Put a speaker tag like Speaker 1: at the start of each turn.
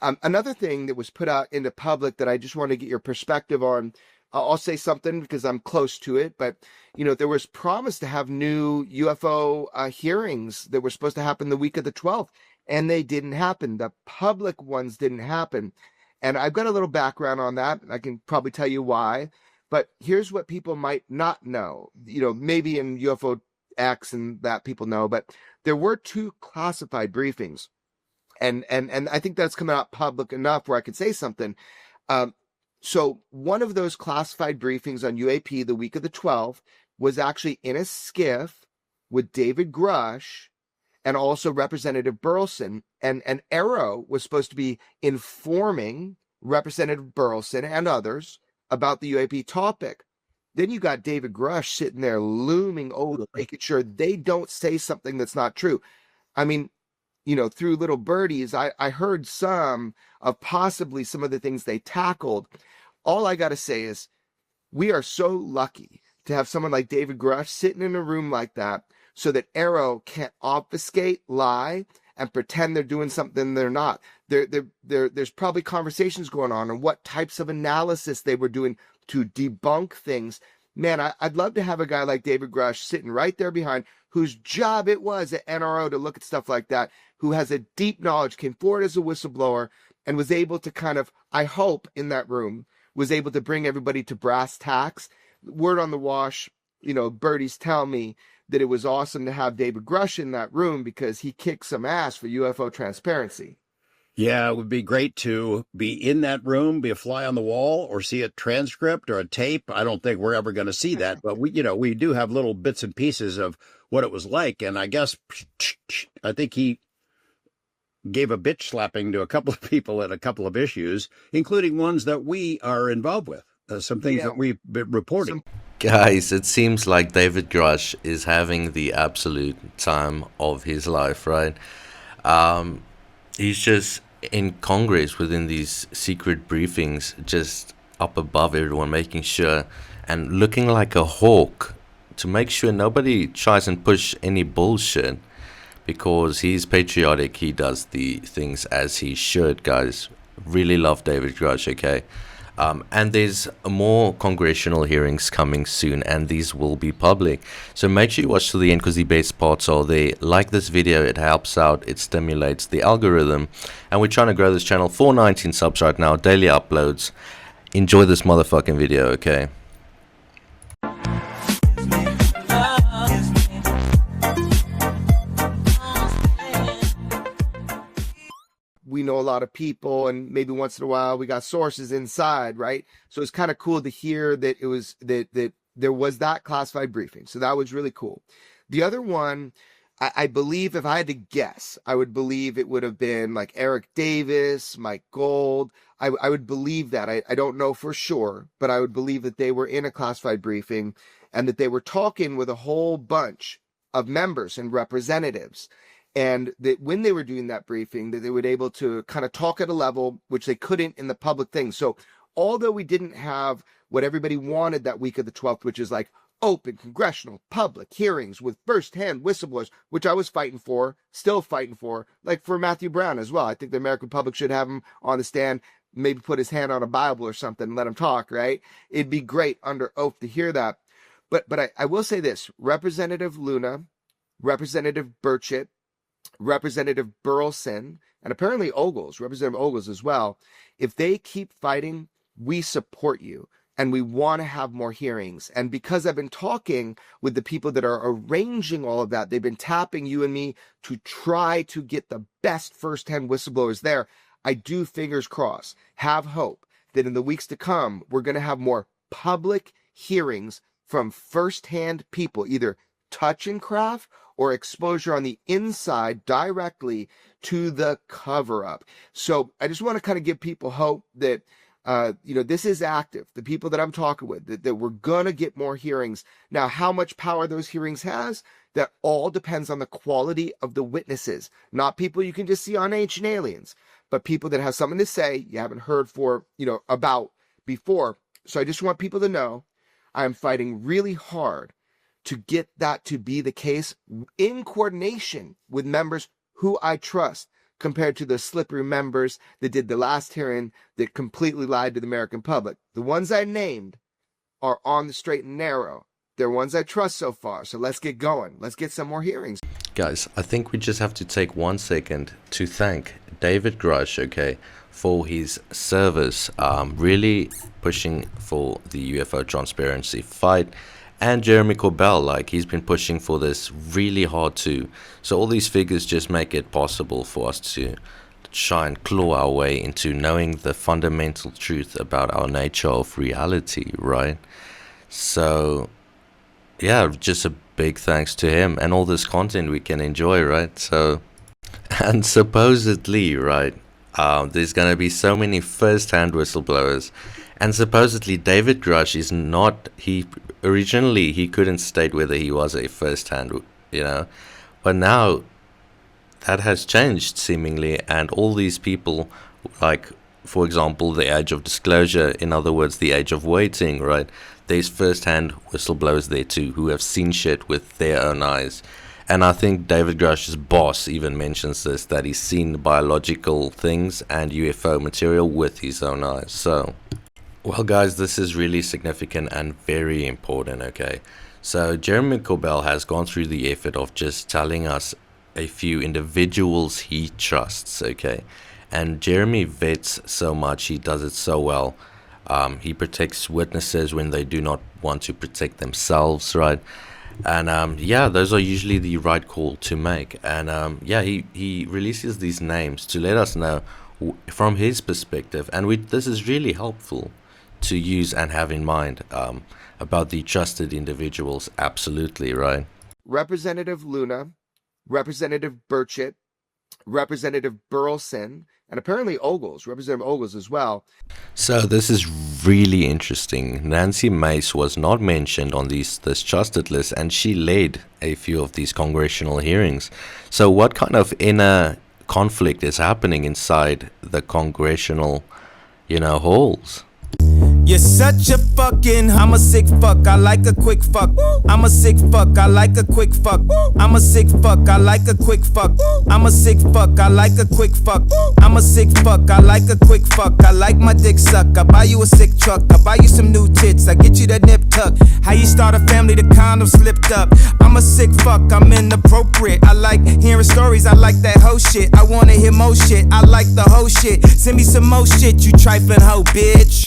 Speaker 1: Another thing that was put out into public that I just want to get your perspective on, I'll say something because I'm close to it, but there was promise to have new UFO hearings that were supposed to happen the week of the 12th, and they didn't happen. The public ones didn't happen. And I've got a little background on that. I can probably tell you why, but here's what people might not know. Maybe in UFO X and that people know, but there were two classified briefings. And I think that's coming out public enough where I could say something. So one of those classified briefings on UAP the week of the 12th was actually in a skiff with David Grush and also Representative Burleson. And AARO was supposed to be informing Representative Burleson and others about the UAP topic. Then you got David Grush sitting there looming over, making sure they don't say something that's not true. I mean, through little birdies, I heard some of possibly some of the things they tackled. All I got to say is we are so lucky to have someone like David Grush sitting in a room like that so that AARO can't obfuscate, lie, and pretend they're doing something they're not. There's probably conversations going on what types of analysis they were doing to debunk things. Man, I'd love to have a guy like David Grush sitting right there behind, whose job it was at NRO to look at stuff like that, who has a deep knowledge, came forward as a whistleblower, and was able to kind of, I hope, in that room, was able to bring everybody to brass tacks. Word on the wash, birdies tell me that it was awesome to have David Grush in that room because he kicked some ass for UFO transparency.
Speaker 2: Yeah, it would be great to be in that room, be a fly on the wall, or see a transcript or a tape. I don't think we're ever going to see that, but we do have little bits and pieces of what it was like. And I guess, I think he gave a bitch slapping to a couple of people at a couple of issues, including ones that we are involved with. Some things that we've been reporting.
Speaker 3: Guys, it seems like David Grush is having the absolute time of his life, right? He's just in Congress within these secret briefings, just up above everyone, making sure and looking like a hawk to make sure nobody tries and push any bullshit, because he's patriotic. He does the things as he should, guys. Really love David Grush, okay? And there's more congressional hearings coming soon, and these will be public. So make sure you watch to the end because the best parts are there. Like this video, it helps out, it stimulates the algorithm. And we're trying to grow this channel. 419 subs right now, daily uploads. Enjoy this motherfucking video, okay?
Speaker 1: We know a lot of people, and maybe once in a while we got sources inside, right? So it's kind of cool to hear that it was that there was that classified briefing. So that was really cool. The other one, I believe, if I had to guess, I would believe it would have been like Eric Davis, Mike Gold. I would believe that. I don't know for sure, but I would believe that they were in a classified briefing and that they were talking with a whole bunch of members and representatives. And that when they were doing that briefing, that they were able to kind of talk at a level which they couldn't in the public thing. So although we didn't have what everybody wanted that week of the 12th, which is like open congressional public hearings with firsthand whistleblowers, which I was fighting for, still fighting for, like for Matthew Brown as well. I think the American public should have him on the stand, maybe put his hand on a Bible or something and let him talk, right? It'd be great under oath to hear that. But I will say this, Representative Luna, Representative Burchett, Representative Burleson, and apparently Ogles, Representative Ogles as well, if they keep fighting, we support you and we want to have more hearings. And because I've been talking with the people that are arranging all of that, they've been tapping you and me to try to get the best firsthand whistleblowers there. I do, fingers crossed, have hope that in the weeks to come, we're going to have more public hearings from firsthand people, either touch and craft or exposure on the inside directly to the cover-up. So I just want to kind of give people hope that, this is active. The people that I'm talking with, that we're going to get more hearings. Now, how much power those hearings has, that all depends on the quality of the witnesses, not people you can just see on Ancient Aliens, but people that have something to say you haven't heard about before. So I just want people to know I'm fighting really hard to get that to be the case in coordination with members who I trust. compared to the slippery members that did the last hearing that completely lied to the American public. The ones I named are on the straight and narrow. They're ones I trust so far. So let's get going. Let's get some more hearings.
Speaker 3: Guys, I think we just have to take 1 second to thank David Grush, okay, for his service, really pushing for the UFO transparency fight, and Jeremy Corbell, like, he's been pushing for this really hard too. So all these figures just make it possible for us to try and claw our way into knowing the fundamental truth about our nature of reality, right? So yeah, just a big thanks to him and all this content we can enjoy, right? So, and supposedly, right, there's going to be so many first-hand whistleblowers, and supposedly David Grush is not, originally he couldn't state whether he was a first-hand, but now that has changed seemingly, and all these people, like, for example, the age of disclosure, in other words, the age of waiting, right? There's first-hand whistleblowers there too who have seen shit with their own eyes. And I think David Grush's boss even mentions this, that he's seen biological things and UFO material with his own eyes. So, well guys, this is really significant and very important, okay? So Jeremy Corbell has gone through the effort of just telling us a few individuals he trusts, okay? And Jeremy vets so much, he does it so well. He protects witnesses when they do not want to protect themselves, right? And yeah, those are usually the right call to make. And yeah, he releases these names to let us know from his perspective, and this is really helpful to use and have in mind about the trusted individuals. Absolutely, right?
Speaker 1: Representative Luna, Representative Burchett, Representative Burleson, and apparently Ogles, Representative Ogles as well.
Speaker 3: So this is really interesting. Nancy Mace was not mentioned on this trusted list, and she led a few of these congressional hearings. So what kind of inner conflict is happening inside the congressional, halls?
Speaker 4: You're such a I'm a sick fuck, I like a quick fuck. I'm a sick fuck, I like a quick fuck. I'm a sick fuck, I like a quick fuck. I'm a sick fuck, I like a quick fuck. I'm a sick fuck, I like a quick fuck. I like my dick suck, I buy you a sick truck. I buy you some new tits, I get you that nip tuck. How you start a family, the condom slipped up. I'm a sick fuck, I'm inappropriate. I like hearing stories, I like that hoe shit. I wanna hear more shit, I like the hoe shit. Send me some more shit, you trifling hoe bitch.